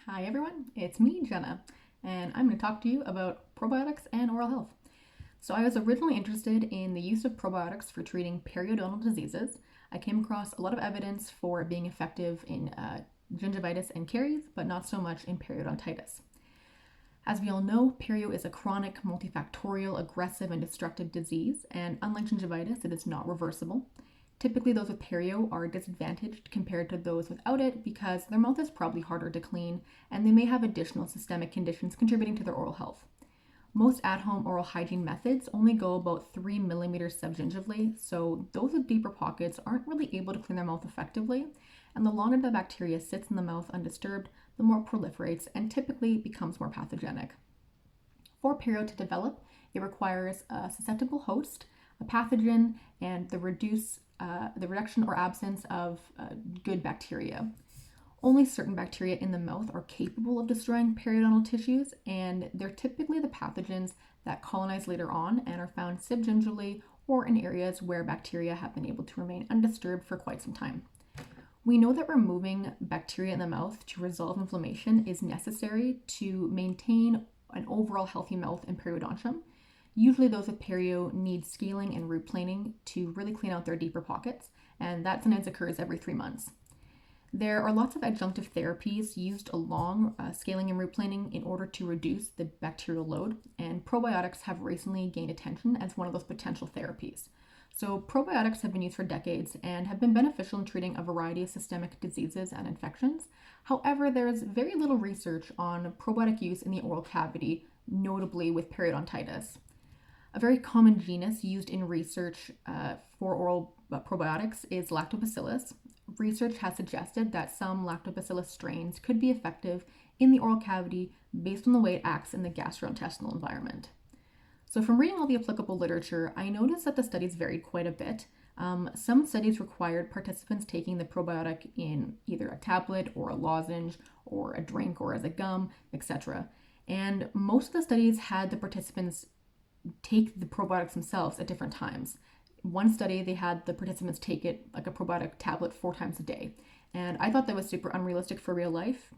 Hi everyone, it's me, Jenna, and I'm going to talk to you about probiotics and oral health. So, I was originally interested in the use of probiotics for treating periodontal diseases. I came across a lot of evidence for it being effective in gingivitis and caries, but not so much in periodontitis. As we all know, perio is a chronic, multifactorial, aggressive, and destructive disease, and unlike gingivitis, it is not reversible. Typically, those with perio are disadvantaged compared to those without it because their mouth is probably harder to clean and they may have additional systemic conditions contributing to their oral health. Most at home oral hygiene methods only go about 3 millimeters subgingivally, so those with deeper pockets aren't really able to clean their mouth effectively. And the longer the bacteria sits in the mouth undisturbed, the more it proliferates and typically becomes more pathogenic. For perio to develop, it requires a susceptible host, a pathogen, and the reduction or absence of good bacteria. Only certain bacteria in the mouth are capable of destroying periodontal tissues, and they're typically the pathogens that colonize later on and are found subgingivally or in areas where bacteria have been able to remain undisturbed for quite some time. We know that removing bacteria in the mouth to resolve inflammation is necessary to maintain an overall healthy mouth and periodontium. Usually those with perio need scaling and root planing to really clean out their deeper pockets, and that sometimes occurs every 3 months. There are lots of adjunctive therapies used along scaling and root planing in order to reduce the bacterial load, and probiotics have recently gained attention as one of those potential therapies. So, probiotics have been used for decades and have been beneficial in treating a variety of systemic diseases and infections. However, there is very little research on probiotic use in the oral cavity, notably with periodontitis. A very common genus used in research for oral probiotics is Lactobacillus. Research has suggested that some Lactobacillus strains could be effective in the oral cavity based on the way it acts in the gastrointestinal environment. So, from reading all the applicable literature, I noticed that the studies varied quite a bit. Some studies required participants taking the probiotic in either a tablet or a lozenge or a drink or as a gum, etc. And most of the studies had the participants take the probiotics themselves at different times. One study, they had the participants take it like a probiotic tablet 4 times a day. And I thought that was super unrealistic for real life.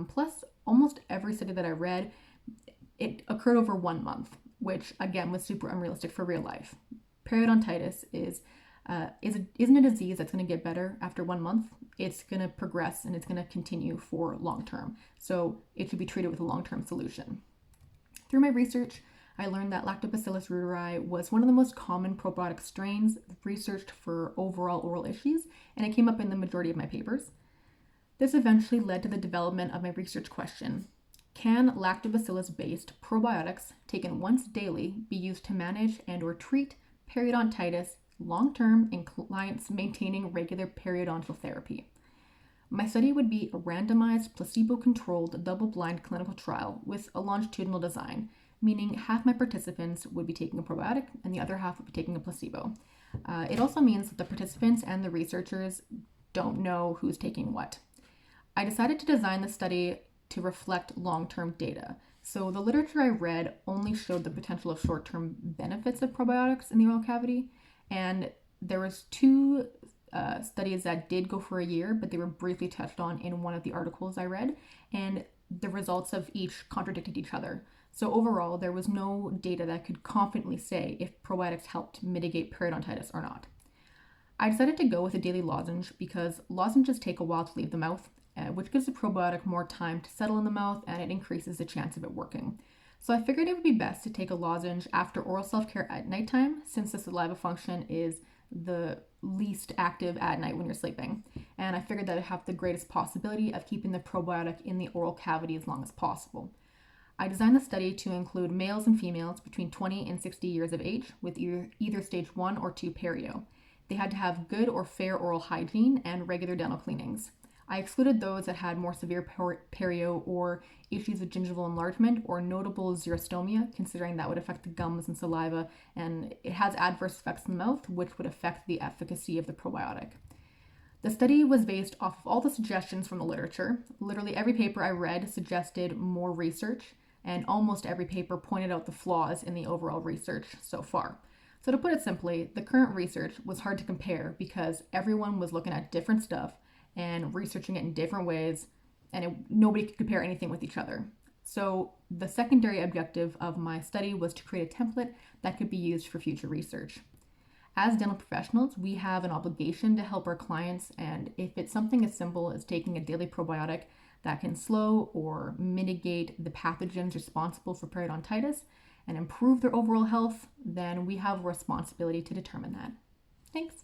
Plus, almost every study that I read, it occurred over 1 month, which again was super unrealistic for real life. Periodontitis isn't a disease that's going to get better after 1 month. It's going to progress and it's going to continue for long term. So it should be treated with a long-term solution. Through my research, I learned that Lactobacillus reuteri was one of the most common probiotic strains researched for overall oral issues, and it came up in the majority of my papers. This eventually led to the development of my research question: can lactobacillus-based probiotics taken once daily be used to manage and or treat periodontitis long-term in clients maintaining regular periodontal therapy? My study would be a randomized, placebo-controlled, double-blind clinical trial with a longitudinal design, meaning half my participants would be taking a probiotic and the other half would be taking a placebo. It also means that the participants and the researchers don't know who's taking what. I decided to design the study to reflect long-term data. So the literature I read only showed the potential of short-term benefits of probiotics in the oral cavity, and there was 2 studies that did go for a year, but they were briefly touched on in one of the articles I read, and the results of each contradicted each other. So overall, there was no data that could confidently say if probiotics helped mitigate periodontitis or not. I decided to go with a daily lozenge because lozenges take a while to leave the mouth, which gives the probiotic more time to settle in the mouth and it increases the chance of it working. So I figured it would be best to take a lozenge after oral self-care at nighttime, since the saliva function is the least active at night when you're sleeping. And I figured that I'd have the greatest possibility of keeping the probiotic in the oral cavity as long as possible. I designed the study to include males and females between 20 and 60 years of age with either stage 1 or 2 perio. They had to have good or fair oral hygiene and regular dental cleanings. I excluded those that had more severe perio or issues with gingival enlargement or notable xerostomia, considering that would affect the gums and saliva, and it has adverse effects in the mouth, which would affect the efficacy of the probiotic. The study was based off of all the suggestions from the literature. Literally every paper I read suggested more research, and almost every paper pointed out the flaws in the overall research so far. So to put it simply, the current research was hard to compare because everyone was looking at different stuff and researching it in different ways and nobody could compare anything with each other. So the secondary objective of my study was to create a template that could be used for future research. As dental professionals, we have an obligation to help our clients, and if it's something as simple as taking a daily probiotic that can slow or mitigate the pathogens responsible for periodontitis and improve their overall health, then we have a responsibility to determine that. Thanks.